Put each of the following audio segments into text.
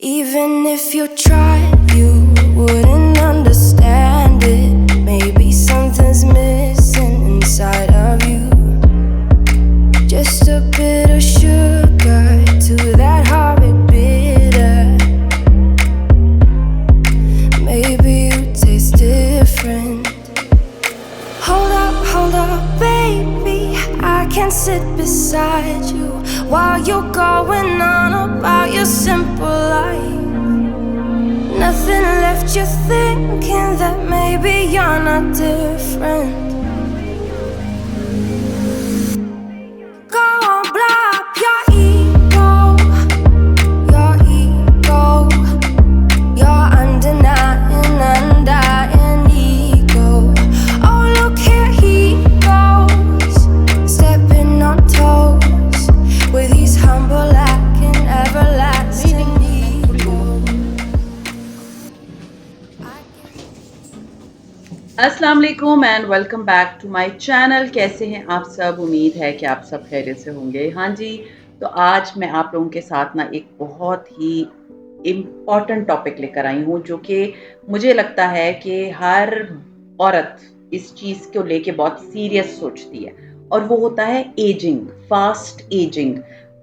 Even if you tried, you wouldn't understand it. Maybe something's missing inside of you. Just a bit of sugar to that horrid bitter. Maybe you taste different. Hold up, baby. I can sit beside you while you're going on about your simple life. Nothing left you thinking that maybe you're not different. Go on, blow up your ego, your undenying, undying ego. Oh, look here he goes, stepping on toes with his humble lack and everlasting ego. अस्सलाम वालेकुम and welcome back to my channel. कैसे हैं आप सब? उम्मीद है कि आप सब खैरियत से होंगे। हाँ जी, तो आज मैं आप लोगों के साथ ना एक बहुत ही इम्पॉर्टेंट टॉपिक लेकर आई हूँ, जो कि मुझे लगता है कि हर औरत इस चीज़ को लेके बहुत सीरियस सोचती है, और वो होता है एजिंग, फास्ट एजिंग।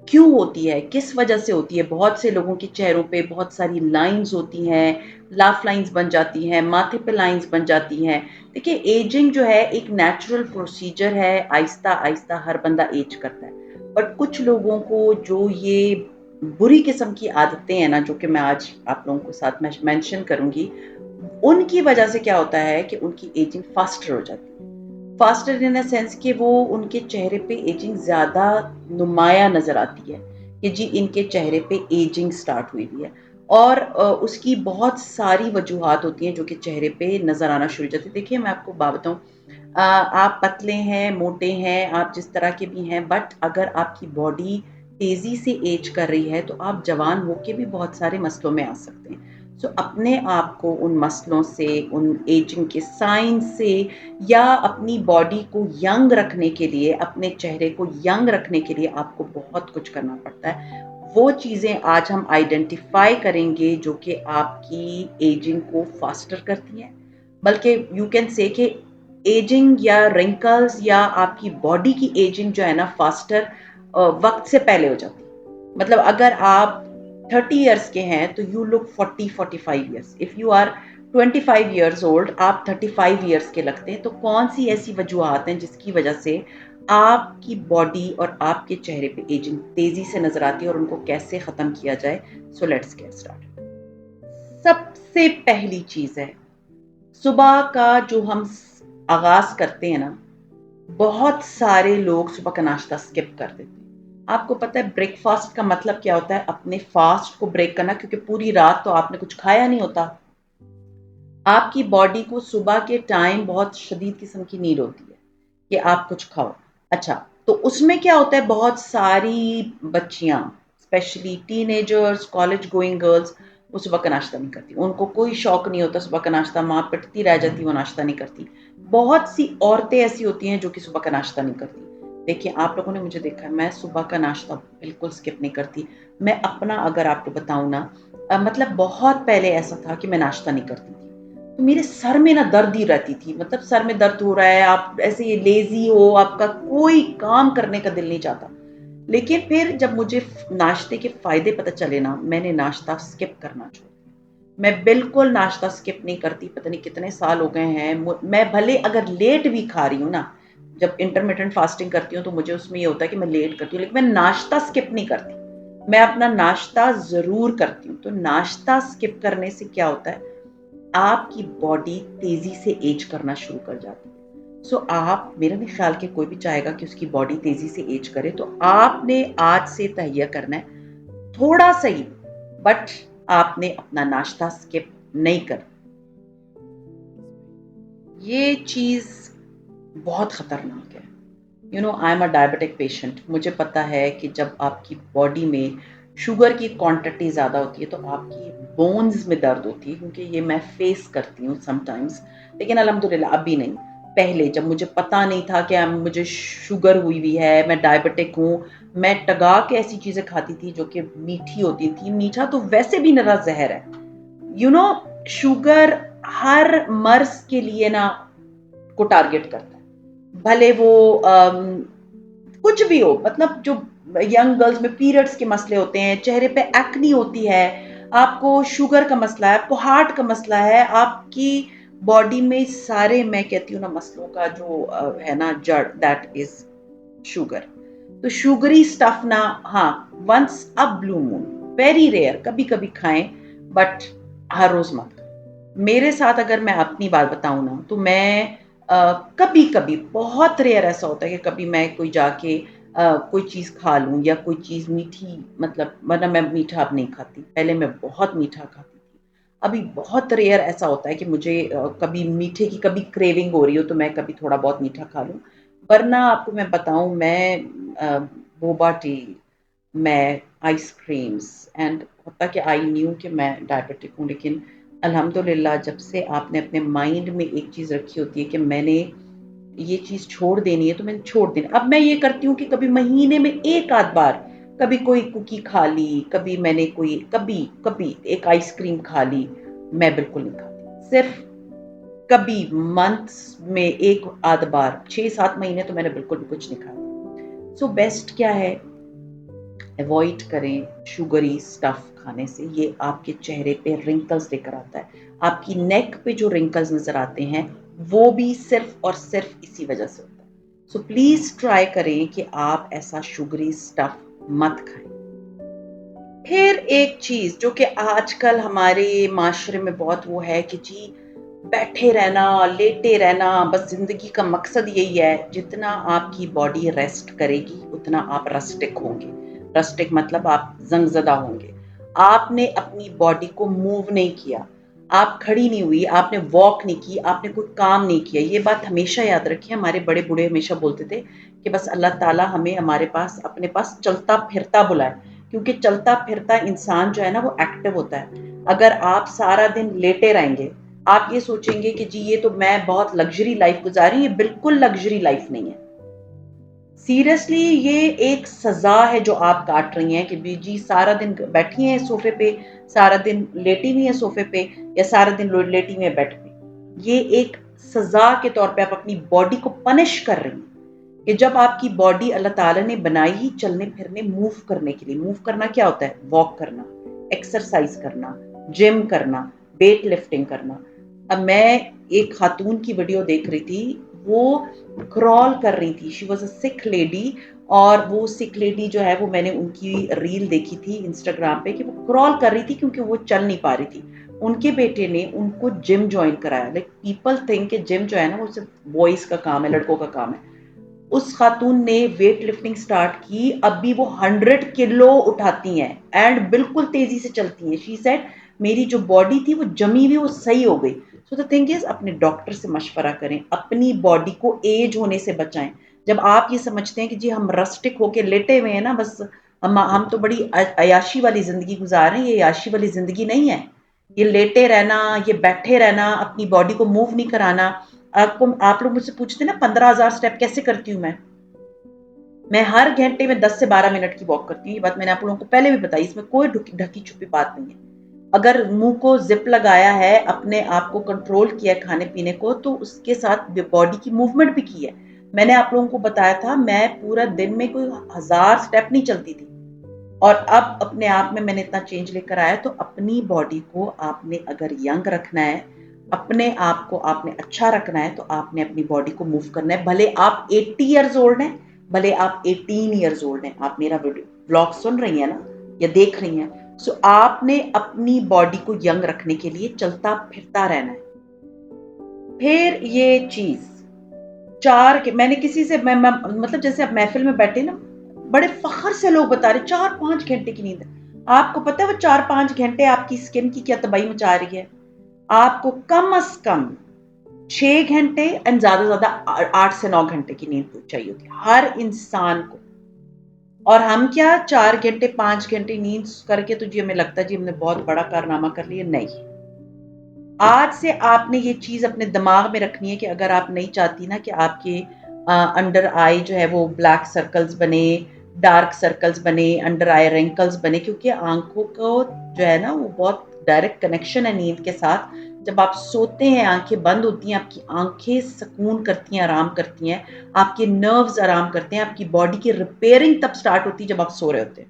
क्यों होती है, किस वजह से होती है? बहुत से लोगों के चेहरों पे बहुत सारी लाइंस होती हैं, लाफ लाइंस बन जाती हैं, माथे पे लाइंस बन जाती हैं। देखिए, एजिंग जो है एक नेचुरल प्रोसीजर है, आहिस्ता आहिस्ता हर बंदा एज करता है। बट कुछ लोगों को जो ये बुरी किस्म की आदतें हैं ना, जो कि मैं आज आप लोगों के साथ में मेंशन करूंगी, उनकी वजह से क्या होता है कि उनकी एजिंग फास्टर हो जाती है। फास्टर इन अ सेंस कि वो उनके चेहरे पे एजिंग ज़्यादा नुमाया नज़र आती है कि जी इनके चेहरे पे एजिंग स्टार्ट हुई हुई है। और उसकी बहुत सारी वजूहात होती हैं जो कि चेहरे पे नज़र आना शुरू हो जाती है। देखिए, मैं आपको बात बताऊँ, आप पतले हैं, मोटे हैं, आप जिस तरह के भी हैं, बट अगर आपकी बॉडी तेज़ी से एज कर रही है तो आप जवान होके भी बहुत सारे मसलों में आ सकते हैं। सो अपने आप को उन मसलों से, उन एजिंग के साइन से, या अपनी बॉडी को यंग रखने के लिए, अपने चेहरे को यंग रखने के लिए आपको बहुत कुछ करना पड़ता है। वो चीज़ें आज हम आइडेंटिफाई करेंगे जो कि आपकी एजिंग को फास्टर करती हैं। बल्कि यू कैन से कि एजिंग या रिंकल्स या आपकी बॉडी की एजिंग जो है ना, फास्टर वक्त से पहले हो जाती है। मतलब अगर आप 30 इयर्स के हैं तो you look 40-45 years. If you are 25 years old, आप 35 इयर्स के लगते हैं। तो कौन सी ऐसी वजूहत हैं जिसकी वजह से आपकी बॉडी और आपके चेहरे पे एजिंग तेजी से नजर आती है, और उनको कैसे खत्म किया जाए? So let's get start. सबसे पहली चीज है, सुबह का जो हम आगाज करते हैं ना, बहुत सारे लोग सुबह का नाश्ता स्किप कर देते हैं। आपको पता है ब्रेकफास्ट का मतलब क्या होता है? अपने फास्ट को ब्रेक करना, क्योंकि पूरी रात तो आपने कुछ खाया नहीं होता। आपकी बॉडी को सुबह के टाइम बहुत शदीद किस्म की नीड होती है कि आप कुछ खाओ। अच्छा, तो उसमें क्या होता है, बहुत सारी बच्चियां, specially teenagers, college going girls, वो सुबह का नाश्ता नहीं करती। उनको कोई शौक नहीं होता सुबह का नाश्ता, माँ पिटती रह जाती, वो नाश्ता नहीं करती। बहुत सी औरतें ऐसी होती हैं जो कि सुबह का नाश्ता नहीं करती। देखिए, आप लोगों ने मुझे देखा है, मैं सुबह का नाश्ता बिल्कुल स्किप नहीं करती। मैं अपना अगर आपको बताऊं ना, मतलब बहुत पहले ऐसा था कि मैं नाश्ता नहीं करती थी, तो मेरे सर में ना दर्द ही रहती थी। मतलब सर में दर्द हो रहा है, आप ऐसे ये लेजी हो, आपका कोई काम करने का दिल नहीं चाहता। लेकिन फिर जब मुझे नाश्ते के फायदे पता चले ना, मैंने नाश्ता स्किप करना छोड़ दिया। मैं बिल्कुल नाश्ता स्किप नहीं करती। पता नहीं कितने साल हो गए हैं। मैं भले अगर लेट भी खा रही हूँ ना, जब इंटरमिटेंट फास्टिंग करती हूँ तो मुझे उसमें ये होता है कि मैं लेट करती हूँ, लेकिन मैं नाश्ता स्किप नहीं करती। मैं अपना नाश्ता जरूर करती हूँ। तो नाश्ता स्किप करने से क्या होता है, आपकी बॉडी तेजी से एज करना शुरू कर जाती है। सो आप, मेरा नहीं ख्याल कि कोई भी चाहेगा कि उसकी बॉडी तेजी से एज करे। तो आपने आज से तहैया करना है, थोड़ा सही, बट आपने अपना नाश्ता स्किप नहीं कर। ये चीज बहुत खतरनाक है। You know, I am a diabetic patient. मुझे पता है कि जब आपकी बॉडी में शुगर की क्वांटिटी ज़्यादा होती है तो आपकी बोन्स में दर्द होती है, क्योंकि ये मैं फेस करती हूँ समटाइम्स। लेकिन अल्हम्दुलिल्लाह अभी नहीं। पहले जब मुझे पता नहीं था कि मुझे शुगर हुई है, मैं डायबिटिक हूँ, मैं टगा के ऐसी चीज़ें खाती थी जो कि मीठी होती थी। मीठा तो वैसे भी निरा ज़हर है। शुगर हर मर्ज़ के लिए ना को टारगेट करता है। भले वो कुछ भी हो, मतलब जो यंग गर्ल्स में पीरियड्स के मसले होते हैं, चेहरे पे एक्ने होती है, आपको शुगर का मसला है, आपको हार्ट का मसला है, आपकी बॉडी में सारे, मैं कहती हूँ ना, मसलों का जो है ना जड़, दैट इज शुगर। तो शुगरी स्टफ ना, हाँ, once a blue moon, very rare, कभी कभी खाएं, बट हर रोज मत खाएं। मेरे साथ अगर मैं अपनी बात बताऊं ना, तो मैं कभी कभी, बहुत रेयर ऐसा होता है कि कभी मैं कोई जाके कोई चीज़ खा लूं या कोई चीज़ मीठी, मतलब वरना मैं मीठा अब नहीं खाती, पहले मैं बहुत मीठा खाती थी। अभी बहुत रेयर ऐसा होता है कि मुझे कभी मीठे की कभी क्रेविंग हो रही हो तो मैं कभी थोड़ा बहुत मीठा खा लूं। वरना आपको मैं बताऊं, मैं बोबा टी, मैं आइसक्रीम्स, एंड होता कि आई न्यू कि मैं डायबिटिक हूँ, लेकिन अल्हम्दुलिल्लाह जब से आपने अपने माइंड में एक चीज़ रखी होती है कि मैंने ये चीज़ छोड़ देनी है, तो मैंने छोड़ देनी। अब मैं ये करती हूँ कि कभी महीने में एक आध बार, कभी कोई कुकी खा ली, कभी मैंने कोई, कभी कभी एक आइसक्रीम खा ली, मैं बिल्कुल नहीं खाती। सिर्फ कभी मंथ्स में एक आध बार, 6-7 महीने तो मैंने बिल्कुल भी कुछ नहीं खाया। सो बेस्ट क्या है, अवॉइड करें शुगरी स्टफ खाने से। ये आपके चेहरे पे रिंकल्स लेकर आता है। आपकी नेक पे जो रिंकल्स नजर आते हैं, वो भी सिर्फ और सिर्फ इसी वजह से होता है। सो प्लीज ट्राई करें कि आप ऐसा शुगरी स्टफ मत खाएं। फिर एक चीज जो कि आजकल हमारे माशरे में बहुत वो है कि जी, बैठे रहना, लेटे रहना, बस जिंदगी का मकसद यही है। जितना आपकी बॉडी रेस्ट करेगी उतना आप रस्टिक होंगे। रस्टिक मतलब आप जंगजदा होंगे। आपने अपनी बॉडी को मूव नहीं किया, आप खड़ी नहीं हुई, आपने वॉक नहीं की, आपने कोई काम नहीं किया। ये बात हमेशा याद रखिए। हमारे बड़े बूढ़े हमेशा बोलते थे कि बस अल्लाह ताला हमें हमारे पास, अपने पास चलता फिरता बुलाए, क्योंकि चलता फिरता इंसान जो है ना वो एक्टिव होता है। अगर आप सारा दिन लेटे रहेंगे, आप ये सोचेंगे कि जी ये तो मैं बहुत लग्जरी लाइफ गुजारी, ये बिल्कुल लग्जरी लाइफ नहीं है। सीरियसली ये एक सजा है जो आप काट रही हैं कि जी सारा दिन बैठी हैं सोफे पे, सारा दिन लेटी हुई है सोफे पे, या सारा दिन लेटी हुई है बेड पे। ये एक सजा के तौर पे आप अपनी बॉडी को पनिश कर रही हैं कि जब आपकी बॉडी अल्लाह ताला ने बनाई ही चलने फिरने, मूव करने के लिए। मूव करना क्या होता है? वॉक करना, एक्सरसाइज करना, जिम करना, वेट लिफ्टिंग करना। अब मैं एक खातून की वीडियो देख रही थी, वो क्रॉल कर रही थी, she was a sick lady. और वो सिक लेडी जो है, वो मैंने उनकी रील देखी थी इंस्टाग्राम पे कि वो क्रॉल कर रही थी क्योंकि वो चल नहीं पा रही थी। उनके बेटे ने उनको जिम ज्वाइन कराया। लाइक पीपल थिंक कि जिम जो है ना वो सिर्फ बॉयज का काम है, लड़कों का काम है। उस खातून ने वेट लिफ्टिंग स्टार्ट की, अभी वो 100 किलो उठाती हैं एंड बिल्कुल तेजी से चलती हैं। शी सेड मेरी जो बॉडी थी वो जमी हुई, वो सही हो गई। सो द थिंग इज, अपने डॉक्टर से मशवरा करें, अपनी बॉडी को एज होने से बचाएं। जब आप ये समझते हैं कि जी हम रस्टिक होके लेटे हुए हैं ना, बस हम तो बड़ी अयाशी वाली जिंदगी गुजार रहे हैं, ये अयाशी वाली जिंदगी नहीं है। ये लेटे रहना, ये बैठे रहना, अपनी बॉडी को मूव नहीं कराना। आप लोग मुझसे पूछते ना 15,000 स्टेप कैसे करती हूँ मैं हर घंटे में 10 से 12 मिनट की वॉक करती हूँ। ये बात मैंने आप लोगों को पहले भी बताई, इसमें कोई ढकी छुपी बात नहीं है। अगर मुंह को जिप लगाया है, अपने आप को कंट्रोल किया है खाने पीने को, तो उसके साथ बॉडी की मूवमेंट भी की है। मैंने आप लोगों को बताया था, मैं पूरा दिन में कोई 1000 स्टेप नहीं चलती थी। और अब अपने आप में मैंने इतना चेंज लेकर आया। तो अपनी बॉडी को आपने अगर यंग रखना है, अपने आप को आपने अच्छा रखना है, तो आपने अपनी बॉडी को मूव करना है। भले आप 80 ईयर्स ओल्ड हैं, भले आप 18 ईयर्स ओल्ड हैं, आप मेरा व्लॉग सुन रही हैं ना या देख रही हैं, सो आपने अपनी बॉडी को यंग रखने के लिए चलता फिरता रहना है। फिर ये चीज चार के मैंने किसी से मतलब जैसे आप महफिल में बैठे ना, बड़े फखर से लोग बता रहे 4-5 घंटे की नींद है। आपको पता है वो 4-5 घंटे आपकी स्किन की क्या तबाही मचा रही है? आपको कम से कम 6 घंटे एंड ज्यादा 8 से 9 घंटे की नींद चाहिए होती है हर इंसान को। और हम क्या 4 घंटे 5 घंटे नींद करके तो जी हमें लगता है जी हमने बहुत बड़ा कारनामा कर लिया। नहीं, आज से आपने ये चीज़ अपने दिमाग में रखनी है कि अगर आप नहीं चाहती ना कि आपके अंडर आई जो है वो ब्लैक सर्कल्स बने, डार्क सर्कल्स बने, अंडर आई रिंकल्स बने, क्योंकि आँखों को जो है ना वो बहुत डायरेक्ट कनेक्शन है नींद के साथ। जब आप सोते हैं, आँखें बंद होती हैं, आपकी आँखें सुकून करती हैं, आराम करती हैं, आपके नर्व्स आराम करते हैं, आपकी बॉडी की रिपेयरिंग तब स्टार्ट होती है जब आप सो रहे होते हैं।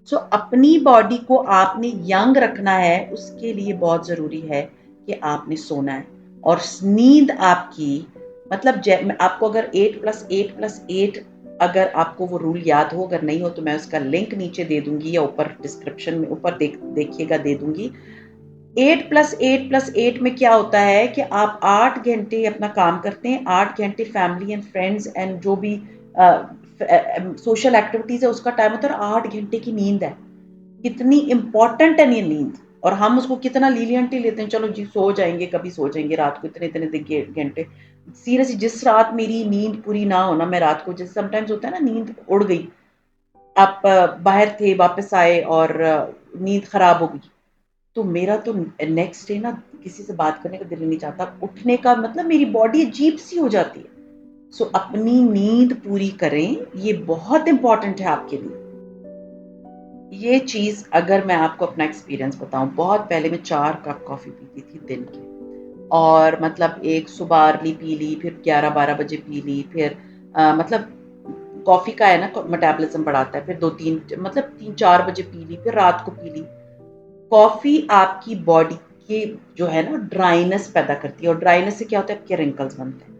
सो अपनी बॉडी को आपने यंग रखना है, उसके लिए बहुत ज़रूरी है कि आपने सोना है। और नींद आपकी मतलब आपको अगर 8+8+8 अगर आपको वो रूल याद हो, अगर नहीं हो तो मैं उसका लिंक नीचे दे दूंगी या ऊपर डिस्क्रिप्शन में ऊपर देखिएगा दे दूंगी। 8+8+8 में क्या होता है कि आप 8 घंटे अपना काम करते हैं, 8 घंटे फैमिली एंड फ्रेंड्स एंड जो भी सोशल एक्टिविटीज है उसका टाइम होता है, 8 घंटे की नींद है। कितनी इंपॉर्टेंट है ये नींद, और हम उसको कितना लीलियंटली लेते हैं, चलो जी सो जाएंगे, कभी सो जाएंगे रात को इतने इतने घंटे। सीरियसली जिस रात मेरी नींद पूरी ना होना, मैं रात को जैसे समटाइम्स होता है ना नींद उड़ गई, आप बाहर थे वापस आए और नींद खराब हो गई, तो मेरा तो नेक्स्ट डे ना किसी से बात करने का दिल नहीं चाहता, उठने का मतलब मेरी बॉडी अजीब सी हो जाती है। सो अपनी नींद पूरी करें, ये बहुत इंपॉर्टेंट है आपके लिए। ये चीज़ अगर मैं आपको अपना एक्सपीरियंस बताऊं, बहुत पहले मैं 4 कप कॉफ़ी पीती थी दिन के, और मतलब एक सुबह अर्ली पी ली, फिर 11-12 बजे पी ली, फिर मतलब कॉफ़ी का है ना मेटाबॉलिज्म बढ़ाता है, फिर 2-3 मतलब 3-4 बजे पी ली, फिर रात को पी ली। कॉफ़ी आपकी बॉडी की जो है ना ड्राइनेस पैदा करती है, और ड्राइनेस से क्या होता है, आपके रिंकल्स बनते हैं।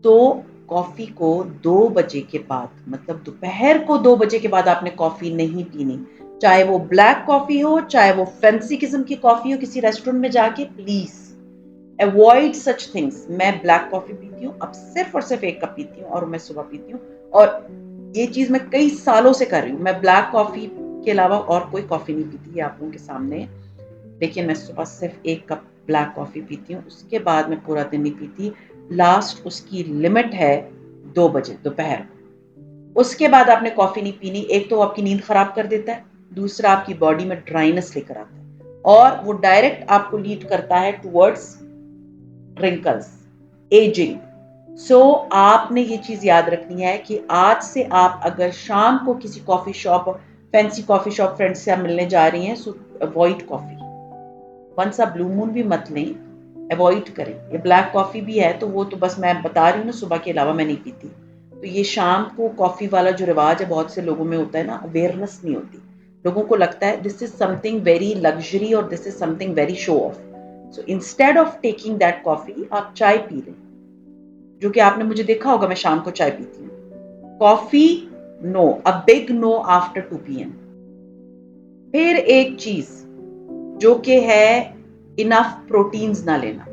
तो कॉफ़ी को 2 बजे के बाद, मतलब दोपहर को 2 बजे के बाद आपने कॉफ़ी नहीं पीनी, चाहे वो ब्लैक कॉफ़ी हो, चाहे वो फैंसी किस्म की कॉफ़ी हो किसी रेस्टोरेंट में जाके, प्लीज़ अवॉइड सच थिंग्स। मैं ब्लैक कॉफ़ी पीती हूँ, अब सिर्फ और सिर्फ 1 कप पीती हूँ, और मैं सुबह पीती हूँ, और ये चीज़ मैं कई सालों से कर रही हूँ। मैं ब्लैक कॉफ़ी के अलावा और कोई कॉफ़ी नहीं पीती, ये आप लोगों के सामने। लेकिन मैं सुबह सिर्फ 1 कप ब्लैक कॉफ़ी पीती हूँ, उसके बाद मैं पूरा दिन नहीं पीती। लास्ट उसकी लिमिट है 2 बजे दोपहर को, उसके बाद आपने कॉफ़ी नहीं पीनी। एक तो वो आपकी नींद खराब कर देता है, दूसरा आपकी बॉडी में ड्राइनेस लेकर आता है, और वो डायरेक्ट आपको लीड करता है टुवर्ड्स रिंकल्स, एजिंग। सो आपने ये चीज़ याद रखनी है कि आज से आप अगर शाम को किसी coffee shop, fancy coffee shop friends से आप मिलने जा रही हैं, सो अवॉइड कॉफ़ी। वंस आप ब्लू मून भी मत लें, अवॉइड करें। ये ब्लैक कॉफ़ी भी है तो वो तो बस मैं बता रही हूँ ना, सुबह के अलावा मैं नहीं पीती। तो ये शाम को कॉफ़ी वाला जो रिवाज है बहुत से लोगों में होता है ना, अवेयरनेस नहीं होती। लोगों को लगता है this is something very luxury और this is something very show off. So instead of taking that coffee आप चाय पी लें, जो कि आपने मुझे देखा होगा मैं शाम को चाय पीती हूँ। Coffee no, a big no after 2 PM। फिर एक चीज़ जो कि है इनफ प्रोटीन्स ना लेना।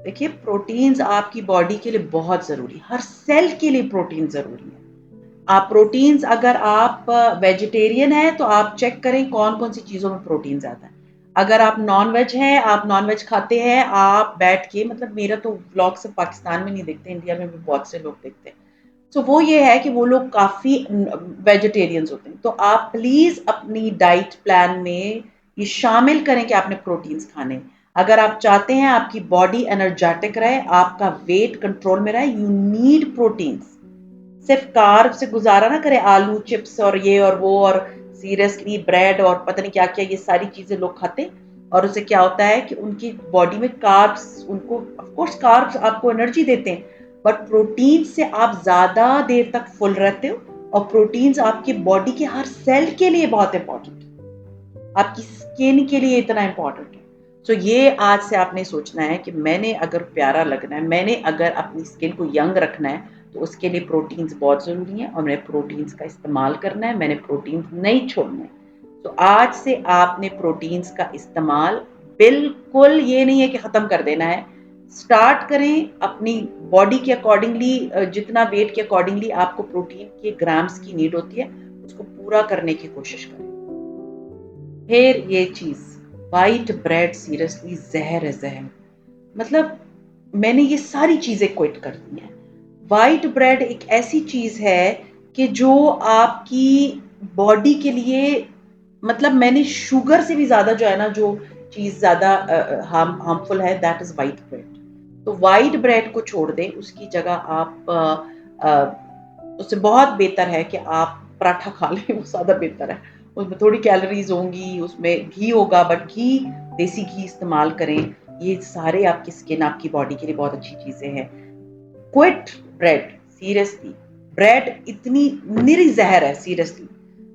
देखिए प्रोटीन्स आपकी बॉडी के लिए बहुत ज़रूरी, हर सेल के लिए प्रोटीन ज़रूरी है। आप प्रोटीन्स, अगर आप वेजिटेरियन हैं तो आप चेक करें कौन कौन सी चीज़ों में प्रोटीन ज़्यादा है। अगर आप नॉन वेज हैं, आप नॉन वेज खाते हैं, आप बैठ के, मतलब मेरा तो व्लॉग सिर्फ पाकिस्तान में नहीं देखते, इंडिया में भी बहुत से लोग देखते हैं। सो वो ये है कि वो लोग काफ़ी वेजिटेरियंस होते हैं, तो आप प्लीज़ अपनी डाइट प्लान में ये शामिल करें कि आपने प्रोटीन्स खाने हैं। अगर आप चाहते हैं आपकी बॉडी एनर्जेटिक रहे, आपका वेट कंट्रोल में रहे, यू नीड प्रोटीन्स। सिर्फ कार्ब से गुजारा ना करें, आलू चिप्स और ये और वो, और सीरियसली ब्रेड और पता नहीं क्या क्या ये सारी चीजें लोग खाते हैं, और उससे क्या होता है कि उनकी बॉडी में कार्ब्स, उनको ऑफ कोर्स कार्ब्स आपको एनर्जी देते हैं, बट प्रोटीन से आप ज्यादा देर तक फुल रहते हो, और प्रोटीन्स आपकी बॉडी के हर सेल के लिए बहुत इंपॉर्टेंट है, आपकी स्किन के लिए इतना इंपॉर्टेंट है। सो ये आज से आपने सोचना है कि मैंने अगर प्यारा लगना है, मैंने अगर अपनी स्किन को यंग रखना है, तो उसके लिए प्रोटीन्स बहुत ज़रूरी हैं, और मैंने प्रोटीन्स का इस्तेमाल करना है, मैंने प्रोटीन्स नहीं छोड़ना है। तो आज से आपने प्रोटीन्स का इस्तेमाल, बिल्कुल ये नहीं है कि ख़त्म कर देना है, स्टार्ट करें अपनी बॉडी के अकॉर्डिंगली, जितना वेट के अकॉर्डिंगली आपको प्रोटीन के ग्राम्स की नीड होती है, उसको पूरा करने की कोशिश करें। फिर ये चीज़, वाइट ब्रेड सीरियसली ज़हर है, ज़हर। मतलब मैंने ये सारी चीज़ें क्विट कर दी हैं। वाइट ब्रेड एक ऐसी चीज़ है कि जो आपकी बॉडी के लिए, मतलब मैंने शुगर से भी ज़्यादा जो है ना, जो चीज़ ज़्यादा हार्मफुल है, दैट इज़ वाइट ब्रेड। तो वाइट ब्रेड को छोड़ दें, उसकी जगह आप उससे बहुत बेहतर है कि आप पराठा खा लें, वो ज़्यादा बेहतर है। उसमें थोड़ी कैलोरीज़ होंगी, उसमें घी होगा, बट घी, देसी घी इस्तेमाल करें। ये सारे आपकी स्किन, आपकी बॉडी के लिए बहुत अच्छी चीज़ें हैं। Quit bread, seriously. ब्रेड इतनी निरी ज़हर है, सीरियसली।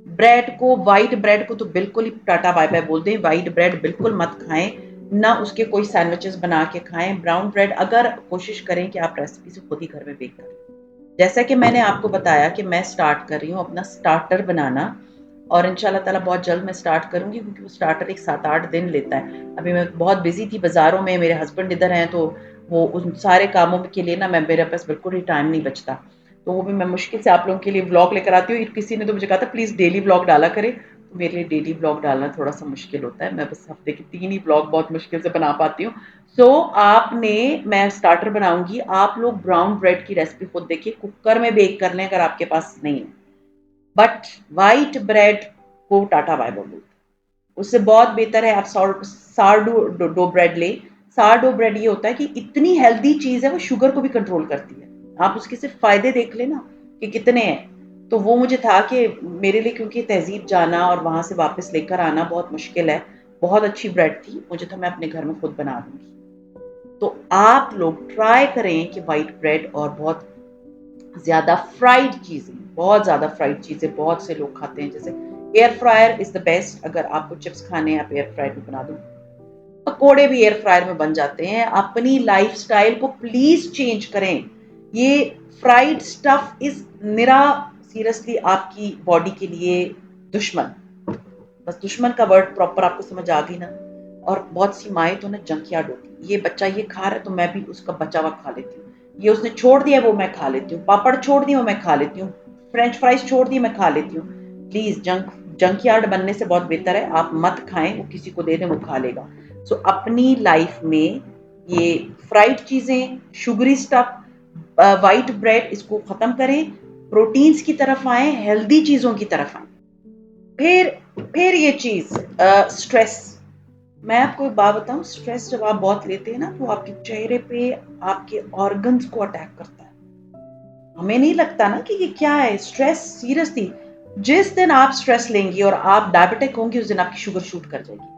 ब्रेड को, व्हाइट ब्रेड को तो बिल्कुल ही टाटा बाय-बाय बोल दें, व्हाइट ब्रेड बिल्कुल मत खाएँ, ना उसके कोई सैंडविचेज़ बना के खाएँ। ब्राउन ब्रेड अगर कोशिश करें कि आप रेसिपी से खुद ही घर में बेक करें। जैसा कि मैंने आपको बताया कि मैं स्टार्ट कर रही हूँ अपना स्टार्टर बनाना, और इंशाल्लाह ताला बहुत जल्द मैं स्टार्ट करूँगी, क्योंकि वो स्टार्टर एक 7-8 दिन लेता है। अभी मैं बहुत बिज़ी थी बाज़ारों में, मेरे हस्बैंड इधर हैं, तो वो उन सारे कामों के लिए ना मेरे पास बिल्कुल ही टाइम नहीं बचता। तो वो भी मैं मुश्किल से आप लोगों के लिए व्लॉग लेकर आती हूँ। किसी ने तो मुझे कहा था प्लीज़ डेली व्लॉग डाला करें, तो मेरे लिए डेली व्लॉग डालना थोड़ा-सा मुश्किल होता है। मैं बस हफ्ते के 3 ही व्लॉग बहुत मुश्किल से बना पाती हूँ। सो आपने, मैं स्टार्टर बनाऊँगी, आप लोग ब्राउन ब्रेड की रेसिपी खुद देखिए, कुकर में बेक कर लें अगर आपके पास नहीं है। बट व्हाइट ब्रेड को टाटा बाय बाय बोलते हैं। उससे बहुत बेहतर है आप सारडो डो ब्रेड लें। सारडो ब्रेड ये होता है कि इतनी हेल्दी चीज़ है, वो शुगर को भी कंट्रोल करती है। आप उसके सिर्फ फ़ायदे देख लें ना कि कितने हैं। तो वो मुझे था कि मेरे लिए, क्योंकि तहज़ीब जाना और वहाँ से वापस लेकर आना बहुत मुश्किल है। बहुत अच्छी ब्रेड थी, मुझे था मैं अपने घर में खुद बना दूँगी। तो आप लोग ट्राई करें कि व्हाइट ब्रेड और बहुत ज़्यादा फ्राइड चीज़ें, बहुत ज़्यादा फ्राइड चीज़ें बहुत से लोग खाते हैं, जैसे air fryer is the best. अगर आपको चिप्स खाने हैं, आप एयर फ्रायर में बना दो। पकोड़े भी एयर फ्रायर में बन जाते हैं। अपनी लाइफ़स्टाइल को प्लीज़ चेंज करें। ये fried stuff is Nira, seriously आपकी बॉडी के लिए दुश्मन। बस दुश्मन का वर्ड प्रॉपर आपको समझ आ गई ना। और बहुत सी माएँ तो ना जंकयार्ड होती हैं। ये बच्चा ये खा रहा है तो मैं भी उसका बचा हुआ खा लेती हूँ। ये उसने छोड़ दिया वो मैं खा लेती हूँ। पापड़ छोड़ दिए वो मैं खा लेती हूँ। फ्रेंच फ्राइज़ छोड़ दिए मैं खा लेती हूँ। प्लीज़ जंकयार्ड बनने से बहुत बेहतर है आप मत खाएँ, वो किसी को दे दें वो खा लेगा। सो अपनी लाइफ़ में ये फ्राइड चीज़ें, शुगरी स्टफ, व्हाइट ब्रेड, इसको ख़त्म करें। प्रोटीन्स की तरफ आएँ, हेल्दी चीज़ों की तरफ आएँ। फिर फिर ये चीज़ स्ट्रेस। मैं आपको एक बात बताऊँ, स्ट्रेस जब आप बहुत लेते हैं ना, तो आपके चेहरे पे आपके ऑर्गन्स को अटैक करता है। हमें नहीं लगता ना कि ये क्या है स्ट्रेस, सीरियसली। जिस दिन आप स्ट्रेस लेंगी और आप डायबिटिक होंगी, उस दिन आपकी शुगर शूट कर जाएगी।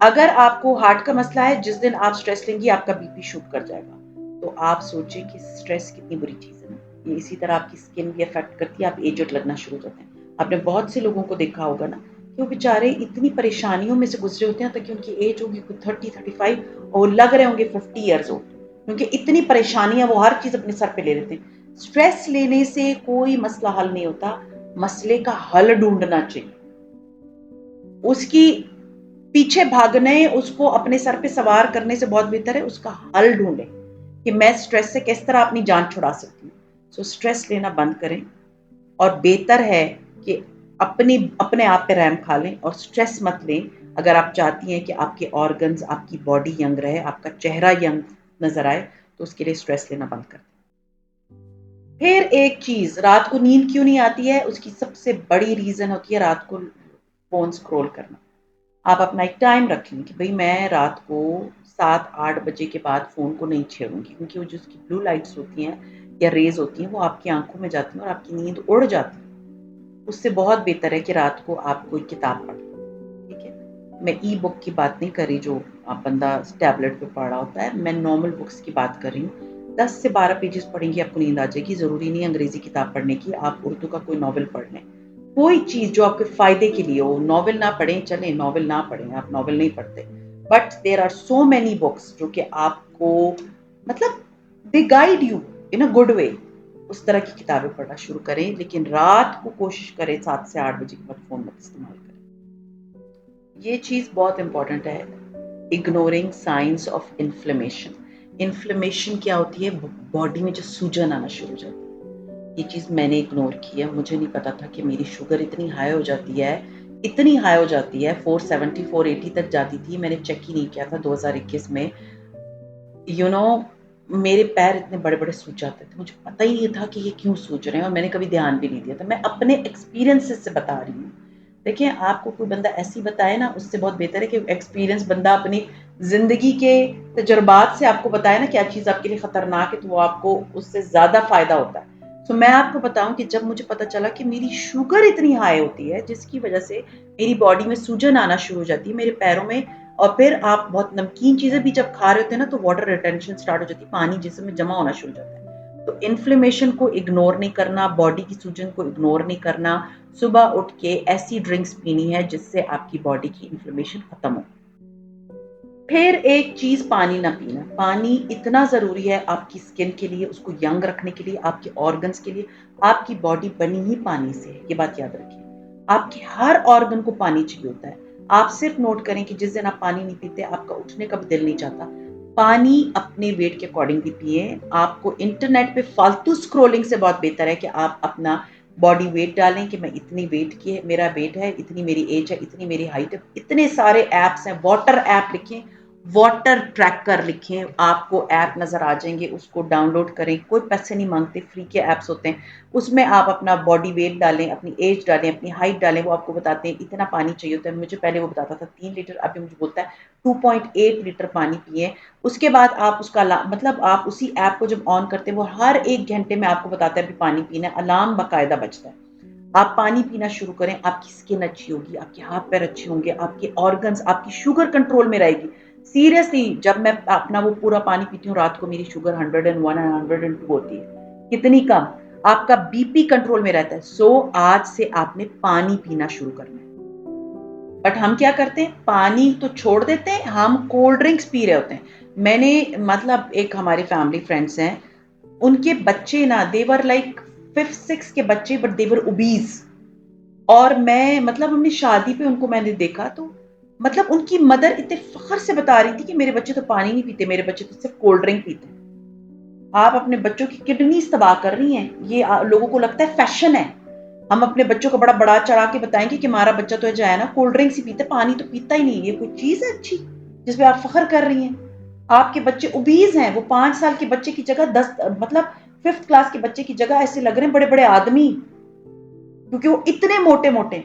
अगर आपको हार्ट का मसला है, जिस दिन आप स्ट्रेस लेंगी आपका बीपी शूट कर जाएगा। तो आप सोचें कि स्ट्रेस कितनी बुरी चीज़ है ना। ये इसी तरह आपकी स्किन भी अफेक्ट करती है, आप एजेड लगना शुरू हो जाते हैं। आपने बहुत से लोगों को देखा होगा ना कि वो बेचारे इतनी परेशानियों में से गुजरे होते हैं, ताकि उनकी एज होगी कुछ 30-35 और वो लग रहे होंगे 50 ईयर्स ओल्ड, क्योंकि इतनी परेशानियां वो हर चीज़ अपने सर पे ले लेते हैं। स्ट्रेस लेने से कोई मसला हल नहीं होता, मसले का हल ढूंढना चाहिए। उसकी पीछे भागने, उसको अपने सर पे सवार करने से बहुत बेहतर है उसका हल ढूंढें कि मैं स्ट्रेस से किस तरह अपनी जान छुड़ा सकती हूँ। सो स्ट्रेस लेना बंद करें, और बेहतर है कि अपने आप पे रहम खा लें और स्ट्रेस मत लें। अगर आप चाहती हैं कि आपके ऑर्गन्स, आपकी बॉडी यंग रहे, आपका चेहरा यंग नजर आए, तो उसके लिए स्ट्रेस लेना बंद कर दें। फिर एक चीज़, रात को नींद क्यों नहीं आती है, उसकी सबसे बड़ी रीज़न होती है रात को फ़ोन स्क्रॉल करना। आप अपना एक टाइम रख लें कि भई मैं रात को 7-8 बजे के बाद फ़ोन को नहीं छेड़ूँगी, क्योंकि वो जो उसकी ब्लू लाइट्स होती हैं या रेज़ होती हैं, वो आपकी आँखों में जाती हैं और आपकी नींद उड़ जाती है। उससे बहुत बेहतर है कि रात को आप कोई किताब पढ़ें, ठीक है? मैं ई-बुक की बात नहीं कर रही जो बंदा टैबलेट पे पढ़ रहा होता है, मैं नॉर्मल बुक्स की बात कर रही हूँ। 10 से 12 पेजेज़ पढ़ेंगी आपको नींद आ जाएगी, ज़रूरी नहीं है अंग्रेज़ी किताब पढ़ने की, आप उर्दू का कोई नॉवल पढ़ लें। कोई चीज़ जो आपके फ़ायदे के लिए हो, नॉवल ना पढ़ें चलें, नॉवल ना पढ़ें, आप नॉवल नहीं पढ़ते। But there are so many books जो कि आपको, मतलब, they guide you in a good way. उस तरह की किताबें पढ़ना शुरू करें, लेकिन रात को कोशिश करें 7 से 8 बजे के बाद फ़ोन मत इस्तेमाल करें। ये चीज़ बहुत इम्पोर्टेंट है। Ignoring science of inflammation. Inflammation क्या होती है? बॉडी में जो सूजन आना शुरू हो जाती है। ये चीज़ मैंने इग्नोर की है, मुझे नहीं पता था कि मेरी शुगर इतनी हाई हो जाती है, इतनी हाई हो जाती है, 470 480 तक जाती थी। मैंने चेक ही नहीं किया था 2021 में। यू नो, मेरे पैर इतने बड़े-बड़े सूज जाते थे, मुझे पता ही नहीं था कि ये क्यों सूज रहे हैं, और मैंने कभी ध्यान भी नहीं दिया था। मैं अपने एक्सपीरियंसेस से बता रही हूँ। देखिए, आपको कोई बंदा ऐसी बताए ना, उससे बहुत बेहतर है कि एक्सपीरियंस बंदा अपनी ज़िंदगी के तजुर्बात से आपको बताए ना क्या चीज़ आपके लिए ख़तरनाक है, तो वो आपको उससे ज़्यादा फ़ायदा होता है। सो मैं आपको बताऊँ कि जब मुझे पता चला कि मेरी शुगर इतनी हाई होती है, जिसकी वज़ह से मेरी बॉडी में सूजन आना शुरू हो जाती है, मेरे पैरों में, और फिर आप बहुत नमकीन चीज़ें भी जब खा रहे होते हैं ना, तो वाटर रिटेंशन स्टार्ट हो जाती है, पानी जिस्म में जमा होना शुरू हो जाता है। तो इन्फ्लेमेशन को इग्नोर नहीं करना, बॉडी की सूजन को इग्नोर नहीं करना, सुबह उठ के ऐसी ड्रिंक्स पीनी है जिससे आपकी बॉडी की इन्फ्लेमेशन खत्म हो। फिर एक चीज, पानी ना पीना। पानी इतना जरूरी है आपकी स्किन के लिए, उसको यंग रखने के लिए, आपके ऑर्गन्स के लिए। आपकी बॉडी बनी ही पानी से है, ये बात याद रखिए। आपके हर ऑर्गन को पानी चाहिए होता है। आप सिर्फ नोट करें कि जिस दिन आप पानी नहीं पीते, आपका उठने का भी दिल नहीं चाहता। पानी अपने वेट के अकॉर्डिंग भी पिए। आपको इंटरनेट पे फालतू स्क्रोलिंग से बहुत बेहतर है कि आप अपना बॉडी वेट डालें कि मैं इतनी वेट की है, मेरा वेट है, इतनी मेरी एज है, इतनी मेरी हाइट है। इतने सारे ऐप्स हैं, वाटर ऐप लिखें, वाटर ट्रैकर लिखें, आपको ऐप नज़र आ जाएंगे, उसको डाउनलोड करें। कोई पैसे नहीं मांगते, फ्री के ऐप्स होते हैं। उसमें आप अपना बॉडी वेट डालें, अपनी एज डालें, अपनी हाइट डालें, वो आपको बताते हैं इतना पानी चाहिए होता है। मुझे पहले वो बताता था 3 लीटर, अभी मुझे बोलता है 2.8 लीटर पानी पिए। उसके बाद आप उसका मतलब आप उसी ऐप को जब ऑन करते हैं, वो हर 1 घंटे में आपको बताता है अभी पानी पीना है, अलार्म बाकायदा बजता है। आप पानी पीना शुरू करें, आपकी स्किन अच्छी होगी, आपके हाथ पैर अच्छे होंगे, आपके ऑर्गन्स, आपकी शुगर कंट्रोल में रहेगी। सीरियसली, जब मैं अपना वो पूरा पानी पीती हूँ रात को, मेरी शुगर 101 एंड 102 होती है। कितनी कम। आपका बीपी कंट्रोल में रहता है। सो आज से आपने पानी पीना शुरू करना है। बट हम क्या करते हैं, पानी तो छोड़ देते हैं, हम कोल्ड ड्रिंक्स पी रहे होते हैं। मैंने, मतलब एक हमारे फैमिली फ्रेंड्स हैं, उनके बच्चे ना, देवर लाइक 5th 6th के बच्चे, बट देवर ओबीज। और मैं, मतलब हमने शादी पे उनको मैंने देखा, तो मतलब उनकी मदर इतने फख्र से बता रही थी कि मेरे बच्चे तो पानी नहीं पीते, मेरे बच्चे तो सिर्फ कोल्ड ड्रिंक पीते हैं। आप अपने बच्चों की किडनीज तबाह कर रही हैं। ये लोगों को लगता है फैशन है। हम अपने बच्चों को बड़ा बड़ा चढ़ा के बताएंगे कि हमारा बच्चा तो जो है ना कोल्ड ड्रिंक्स ही पीता है, पानी तो पीता ही नहीं। ये कोई चीज है अच्छी जिसपे आप फख्र कर रही हैं? आपके बच्चे ओबीज हैं, वो 5 साल के बच्चे की जगह 10, मतलब 5th क्लास के बच्चे की जगह ऐसे लग रहे हैं बड़े बड़े आदमी, क्योंकि वो इतने मोटे मोटे।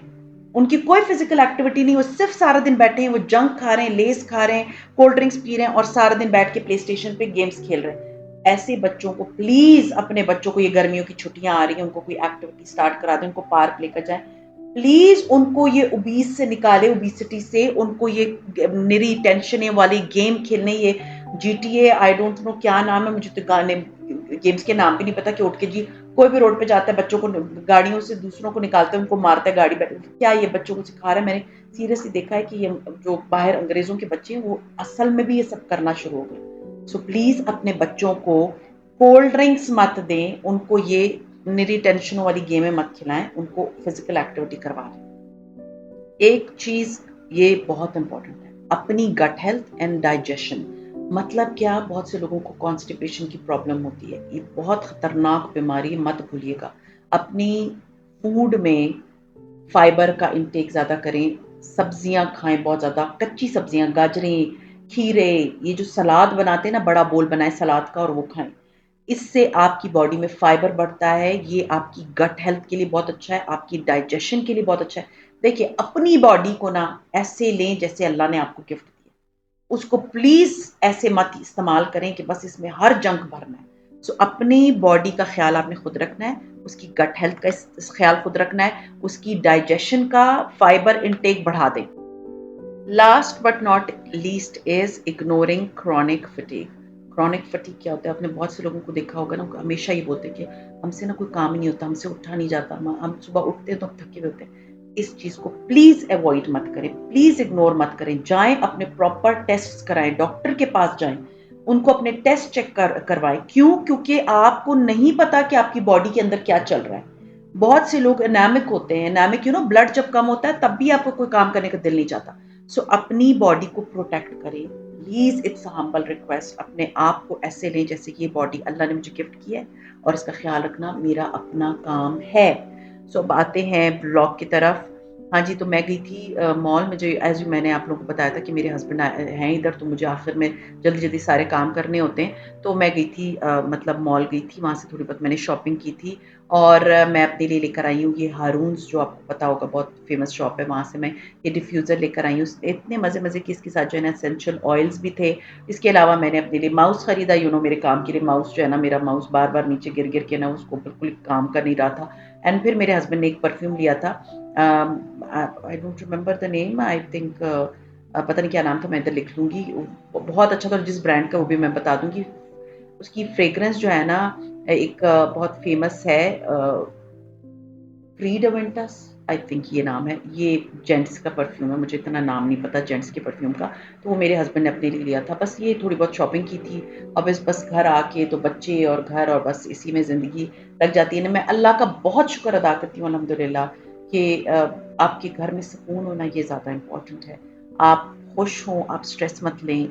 उनकी कोई फिजिकल एक्टिविटी नहीं, वो सिर्फ सारा दिन बैठे हैं, वो जंक खा रहे हैं, लेस खा रहे हैं, कोल्ड ड्रिंक्स पी रहे हैं, और सारा दिन बैठ के प्ले स्टेशन पे गेम्स खेल रहे हैं। ऐसे बच्चों को प्लीज, अपने बच्चों को, ये गर्मियों की छुट्टियां आ रही हैं, उनको कोई एक्टिविटी स्टार्ट करा दें, उनको पार्क लेकर जाएं। प्लीज उनको ये ओबीस से निकाले, ओबिसिटी से उनको ये निरी टेंशन वाली गेम खेलने, ये जीटीए, आई डोंट नो क्या नाम है, मुझे तो गाने गेम्स के नाम भी नहीं पता, कि उठ के जी कोई भी रोड पे जाता है, बच्चों को गाड़ियों से दूसरों को निकालते हैं, उनको मारता है गाड़ी बैठ, क्या ये बच्चों को सिखा रहा है? मैंने सीरियसली देखा है कि ये जो बाहर अंग्रेजों के बच्चे हैं, वो असल में भी ये सब करना शुरू हो गए। सो प्लीज अपने बच्चों को कोल्ड ड्रिंक्स मत दें, उनको ये निरी टेंशनों वाली गेमें मत खिलाएं, उनको फिजिकल एक्टिविटी करवा दें। एक चीज ये बहुत इंपॉर्टेंट है, अपनी गट हेल्थ एंड डाइजेशन। मतलब क्या, बहुत से लोगों को कॉन्स्टिपेशन की प्रॉब्लम होती है, ये बहुत खतरनाक बीमारी, मत भूलिएगा। अपनी फूड में फाइबर का इंटेक ज़्यादा करें, सब्जियां खाएं, बहुत ज़्यादा कच्ची सब्जियां, गाजरें, खीरे, ये जो सलाद बनाते हैं ना, बड़ा बोल बनाए सलाद का और वो खाएं। इससे आपकी बॉडी में फाइबर बढ़ता है, ये आपकी गट हेल्थ के लिए बहुत अच्छा है, आपकी डाइजेशन के लिए बहुत अच्छा है। देखिए, अपनी बॉडी को ना ऐसे लें जैसे अल्लाह ने आपको गिफ्ट दिया। उसको प्लीज ऐसे मत इस्तेमाल करें कि बस इसमें हर जंक भरना है। सो अपनी बॉडी का ख्याल आपने खुद रखना है, उसकी गट हेल्थ का ख्याल खुद रखना है, उसकी डाइजेशन का, फाइबर इनटेक बढ़ा दें। Last but not least is ignoring chronic fatigue. Chronic fatigue क्या होता है? आपने बहुत से लोगों को देखा होगा ना, हमेशा ही बोलते हैं कि हमसे ना कोई काम ही नहीं होता, हमसे उठा नहीं जाता, हम सुबह उठते हैं तो हम थके हुए होते हैं। इस चीज को प्लीज अवॉइड मत करें, प्लीज इग्नोर मत करें। जाएं, अपने प्रॉपर टेस्ट कराएं, डॉक्टर के पास जाएं, उनको अपने टेस्ट चेक करवाएं। क्यों? क्योंकि आपको नहीं पता कि आपकी बॉडी के अंदर क्या चल रहा है। बहुत से लोग एनामिक होते हैं, एनामिक ब्लड जब कम होता है तब भी आपको कोई काम करने का दिल नहीं चाहता। सो अपनी बॉडी को प्रोटेक्ट करें, प्लीज, इट्स हम्बल रिक्वेस्ट। अपने आप को ऐसे लें जैसे कि ये बॉडी अल्लाह ने मुझे गिफ्ट की है, और इसका ख्याल रखना मेरा अपना काम है। सो अब आते हैं ब्लॉग की तरफ। हाँ जी, तो मैं गई थी मॉल में, जो एज़ मैंने आप लोगों को बताया था कि मेरे हस्बैंड हैं इधर, तो मुझे आखिर में जल्दी-जल्दी सारे काम करने होते हैं। तो मैं गई थी मतलब मॉल गई थी, वहाँ से थोड़ी बहुत मैंने शॉपिंग की थी और मैं अपने लिए लेकर आई हूँ ये हारून्स, जो आपको पता होगा बहुत फ़ेमस शॉप है, वहाँ से मैं ये डिफ्यूज़र लेकर आई हूँ। इतने मज़े-मज़े के इसके साथ जो है ना एसेंशियल ऑयल्स भी थे। इसके अलावा मैंने अपने लिए माउस खरीदा, मेरे काम के लिए माउस जो है ना, मेरा माउस बार-बार नीचे गिर-गिर के ना उसको बिल्कुल काम कर नहीं रहा था। एंड फिर मेरे हस्बैंड ने एक परफ्यूम लिया था, I don't remember the name, I think पता नहीं क्या नाम था, मैं इधर लिख लूँगी। बहुत अच्छा था, जिस ब्रांड का वो भी मैं बता दूँगी। उसकी फ्रेग्रेंस जो है ना एक बहुत फ़ेमस है, क्रीड अवेंटस आई थिंक ये नाम है। ये जेंट्स का परफ्यूम है, मुझे इतना नाम नहीं पता जेंट्स के परफ्यूम का। तो वो मेरे हस्बैंड ने अपने लिए लिया था। बस ये थोड़ी बहुत शॉपिंग की थी। अब बस घर आके तो बच्चे और घर और बस इसी में ज़िंदगी लग जाती है ना। मैं अल्लाह का बहुत शुक्र अदा करती हूँ अल्हम्दुलिल्लाह कि आपके घर में सुकून होना ये ज़्यादा इम्पोर्टेंट है। आप खुश हों, आप स्ट्रेस मत लें,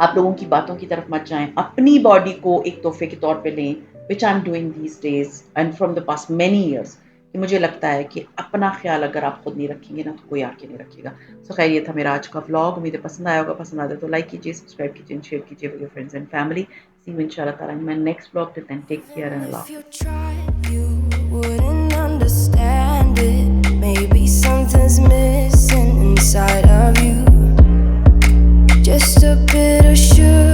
आप लोगों की बातों की तरफ मत जाएँ। अपनी बॉडी को एक तोहफ़े के तौर पे लें, which I am doing these days and from the past many years, कि मुझे लगता है कि अपना ख़्याल अगर आप खुद नहीं रखेंगे ना, तो कोई आके नहीं रखेगा। सो ख़ैर, ये था मेरा आज का व्लॉग। उम्मीद है पसंद आया होगा। पसंद आया तो लाइक कीजिए, सब्सक्राइब कीजिए, शेयर कीजिए with your friends and family. See you इंशाअल्लाह ताला in my next vlog. Till then take care and अल्लाह If you हाफ़िज़। tried, you wouldn't understand it. Maybe something's missing inside of you. Just a bit of sugar.